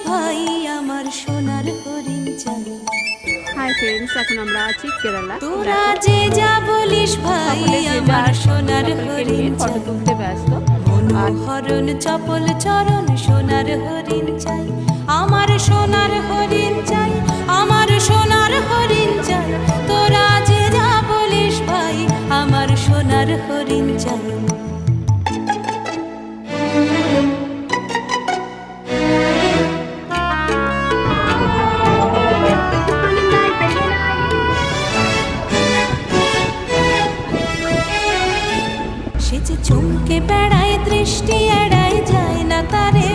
ভাই আমার সোনার হরিণ চাই। হাই ফ্রেন্ডস, এখন আমরা আছি কেরালা। তোরা যে যা বলিস ভাই আমার সোনার হরিণ ফটো চাই। তুলতে ব্যস্ত। মনোহরণ চপল চরণ সোনার হরিণ চাই, আমার সোনার হরিণ চাই, আমার সোনার হরিণ চাই। তোরা যে যা বলিস ভাই আমার সোনার হরিণ চাই। সে যে চমকে বেড়ায় দৃষ্টি এড়ায় যায় না তারে,